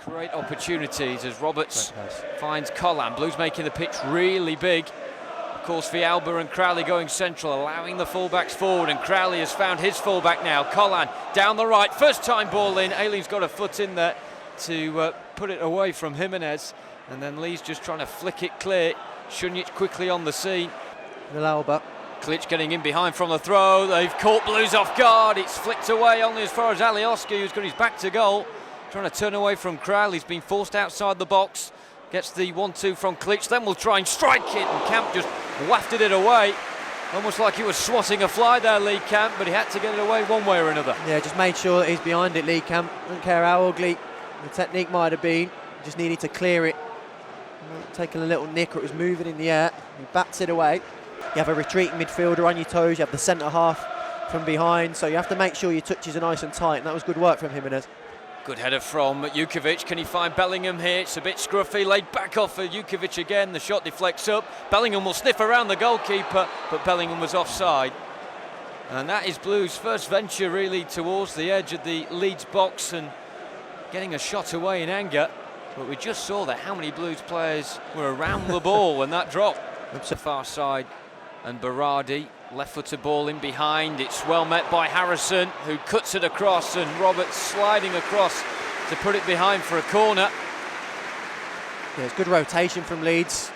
Great opportunities as Roberts finds Collan. Blues making the pitch really big. Of course, Villalba and Crowley going central, allowing the fullbacks forward, and Crowley has found his fullback now. Collan down the right, first time ball in. Aileen's got a foot in there to put it away from Jimenez, and then Lee's just trying to flick it clear. Šunjić quickly on the scene. Villalba. Klitsch getting in behind from the throw. They've caught Blues off guard. It's flicked away only as far as Alioski, who's got his back to goal. Trying to turn away from Crowley. He's been forced outside the box. Gets the 1-2 from Klitsch, then will try and strike it, and Camp just wafted it away. Almost like he was swatting a fly there, Lee Camp, but he had to get it away one way or another. Yeah, just made sure that he's behind it, Lee Camp. Don't care how ugly the technique might have been, just needed to clear it. Taking a little nick, or it was moving in the air. He bats it away. You have a retreating midfielder on your toes, you have the centre half from behind, so you have to make sure your touches are nice and tight, and that was good work from Jimenez. Good header from Jukovic. Can he find Bellingham here? It's a bit scruffy. Laid back off for Jukovic again. The shot deflects up. Bellingham will sniff around the goalkeeper, but Bellingham was offside. And that is Blues' first venture really towards the edge of the Leeds box and getting a shot away in anger. But we just saw that how many Blues players were around the ball when that dropped. It's the far side, and Berardi, left-footed ball in behind. It's well met by Harrison, who cuts it across, and Roberts sliding across to put it behind for a corner. Yeah, it's good rotation from Leeds,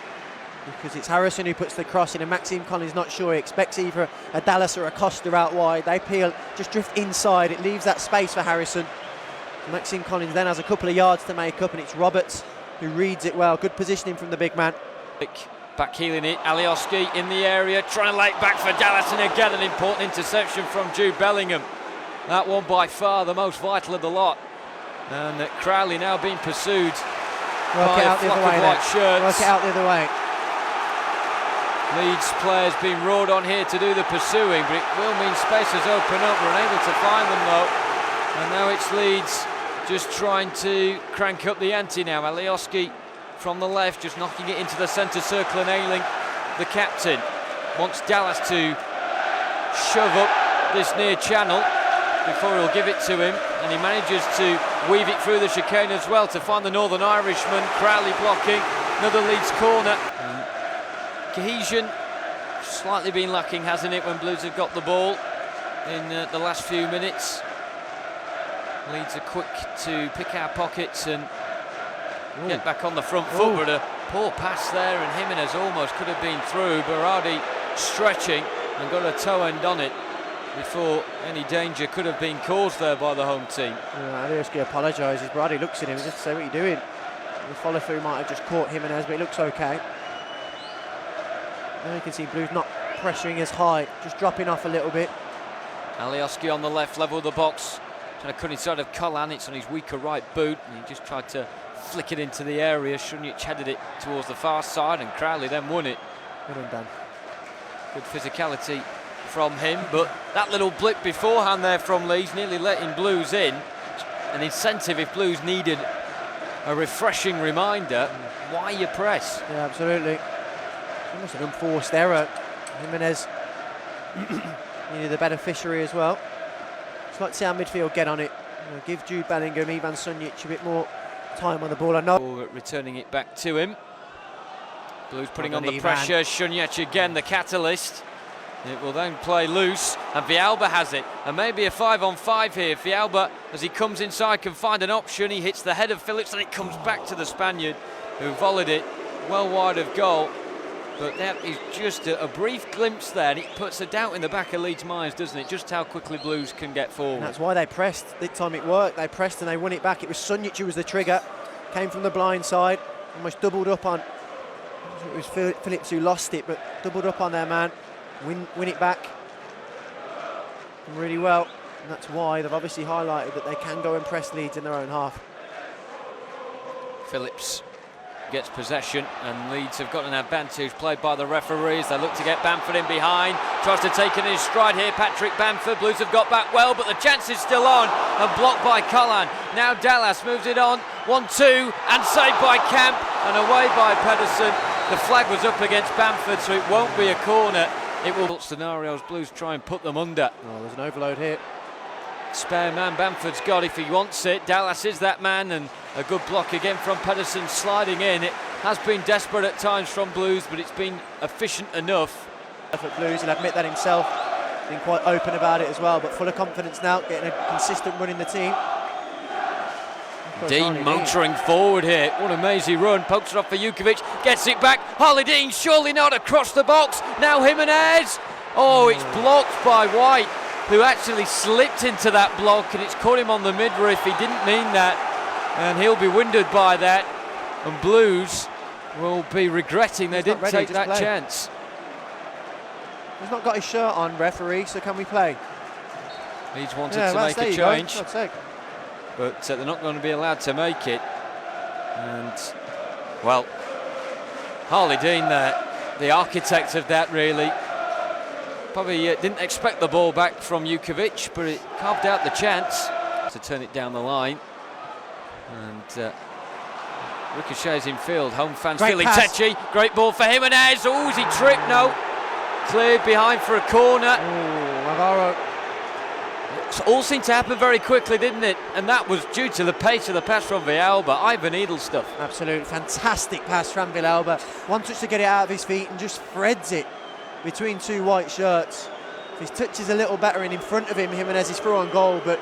because it's Harrison who puts the cross in, and Maxime Collins not sure. He expects either a Dallas or a Costa out wide. They peel, just drift inside. It leaves that space for Harrison. Maxime Collins then has a couple of yards to make up, and it's Roberts who reads it well. Good positioning from the big man. Back heeling it, Alioski in the area, trying to lay it back for Dallas, and again an important interception from Jude Bellingham. That one by far the most vital of the lot. And Crowley now being pursued by a flock of white shirts. Work it out the other way. Leeds players being roared on here to do the pursuing, but it will mean spaces open up. We're unable to find them though. And now it's Leeds just trying to crank up the ante now. Alioski from the left, just knocking it into the centre circle, and Ayling, the captain, wants Dallas to shove up this near channel before he'll give it to him, and he manages to weave it through the chicane as well to find the Northern Irishman. Crowley blocking, another Leeds corner. Cohesion slightly been lacking, hasn't it, when Blues have got the ball in the last few minutes. Leeds are quick to pick our pockets and get back on the front foot, but a poor pass there, and Jimenez almost could have been through. Berardi stretching and got a toe end on it before any danger could have been caused there by the home team. Alioski apologises. Berardi looks at him and just say, "What are you doing?" The follow through might have just caught Jimenez, but it looks okay. Now you can see Blues not pressuring as high, just dropping off a little bit. Alioski on the left, level of the box, trying to cut inside of Collan. It's on his weaker right boot, and he just tried to flick it into the area. Šunjić headed it towards the far side, and Crowley then won it. Good and done. Good physicality from him, but that little blip beforehand there from Leeds nearly letting Blues in. An incentive if Blues needed a refreshing reminder why you press. Yeah, absolutely. Almost an unforced error. Jimenez needed the beneficiary as well. Just like to see how midfield get on it. Give Jude Bellingham, Ivan Šunjić a bit more time on the ball. I know. Returning it back to him. Blues putting on the pressure. Šunjić again, the catalyst. It will then play loose, and Villalba has it. And maybe a 5-on-5 here. Villalba, as he comes inside, can find an option. He hits the head of Phillips, and it comes back to the Spaniard, who volleyed it well wide of goal. But that is just a brief glimpse there, and it puts a doubt in the back of Leeds' minds, doesn't it? Just how quickly Blues can get forward. And that's why they pressed. This time it worked. They pressed and they won it back. It was Šunjić who was the trigger. Came from the blind side, almost doubled up on. It was Phillips who lost it, but doubled up on their man. Win it back. And really well. And that's why they've obviously highlighted that they can go and press Leeds in their own half. Phillips gets possession, and Leeds have got an advantage played by the referees. They look to get Bamford in behind, tries to take it in his stride here, Patrick Bamford. Blues have got back well, but the chance is still on, and blocked by Collan. Now Dallas moves it on, 1-2, and saved by Camp, and away by Pedersen. The flag was up against Bamford, so it won't be a corner. It will scenarios Blues try and put them under. Oh, there's an overload here. Spare man Bamford's got if he wants it. Dallas is that man, and A good block again from Pedersen sliding in. It has been desperate at times from Blues, but it's been efficient enough. For Blues, he'll admit that himself. Been quite open about it as well, but full of confidence now, getting a consistent run in the team. Dean motoring forward here. What a mazy run. Pokes it off for Jukovic. Gets it back. Harley Dean, surely not, across the box. Now Jimenez. Oh, it's blocked by White, who actually slipped into that block, and it's caught him on the midriff. He didn't mean that, and he'll be winded by that. And Blues will be regretting they didn't take that chance. He's not got his shirt on, referee, so can we play? He's wanted to make a change. God's sake. But they're not going to be allowed to make it. And, well, Harley Dean there, the architect of that, really. Probably didn't expect the ball back from Jukovic, but it carved out the chance to turn it down the line. And ricochets in field. Home fans feeling tetchy. Great ball for Jimenez. Oh, is he tripped? No. Cleared behind for a corner. Oh, Navarro. It all seemed to happen very quickly, didn't it? And that was due to the pace of the pass from Villalba. Ivan Edel stuff. Absolutely fantastic pass from Villalba. One touch to get it out of his feet and just threads it between two white shirts. His touch is a little better, and in front of him, Jimenez is through on goal, but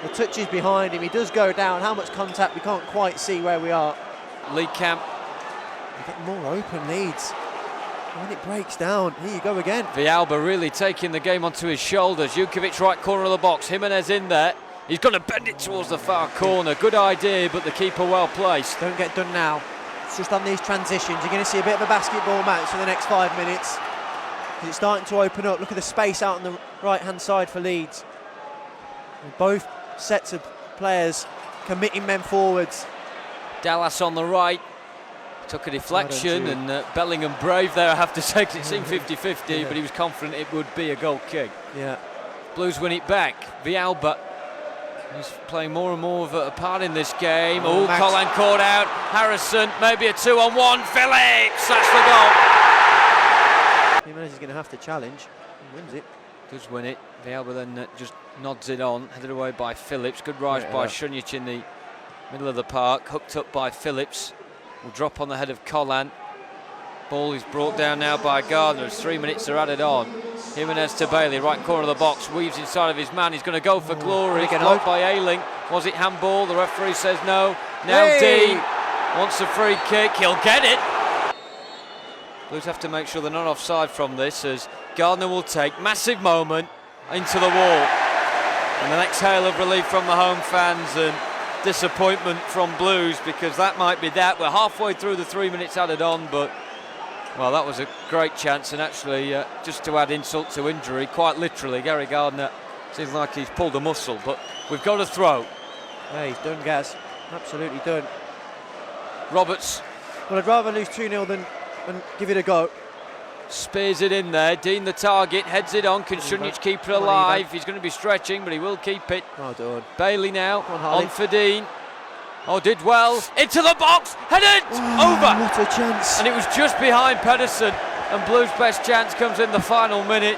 the touch is behind him. He does go down. How much contact? We can't quite see where we are. League camp. Get more open, Leeds. When it breaks down, here you go again. Villalba really taking the game onto his shoulders. Jukovic right corner of the box. Jimenez in there. He's going to bend it towards the far corner. Good idea, but the keeper well placed. Don't get done now. It's just on these transitions. You're going to see a bit of a basketball match for the next 5 minutes. It's starting to open up. Look at the space out on the right-hand side for Leeds. And both sets of players committing men forwards. Dallas on the right. Took a deflection, and Bellingham brave there, I have to say, because it seemed 50-50, but he was confident it would be a goal kick. Yeah. Blues win it back. Villalba, he's playing more and more of a part in this game. Oh, Colin caught out. Harrison, maybe a 2-on-1. Phillips, that's the goal. Jimenez is going to have to challenge. He wins it. Does win it. Villalba then just nods it on, headed away by Phillips. Good rise by Šunjić in the middle of the park, hooked up by Phillips. Will drop on the head of Colin. Ball is brought down now by Gardner as 3 minutes are added on. Jimenez to Bailey, right corner of the box, weaves inside of his man. He's going to go for glory. Blocked by Ayling. Was it handball? The referee says no. Now Dean wants a free kick. He'll get it. Blues have to make sure they're not offside from this, as Gardner will take massive moment into the wall. And an exhale of relief from the home fans, and disappointment from Blues, because that might be that. We're halfway through the 3 minutes added on, but well, that was a great chance, and actually just to add insult to injury, quite literally, Gary Gardner seems like he's pulled a muscle, but we've got a throw. Yeah, he's done, Gaz. Absolutely done. Roberts. Well, I'd rather lose 2-0 than give it a go. Spears it in there. Dean the target, heads it on. Can Šunjić keep it alive? He's going to be stretching, but he will keep it. Well done. Bailey now on for Dean. Oh, did well. Into the box. Headed over. What a chance. And it was just behind Pedersen. And Blues' best chance comes in the final minute.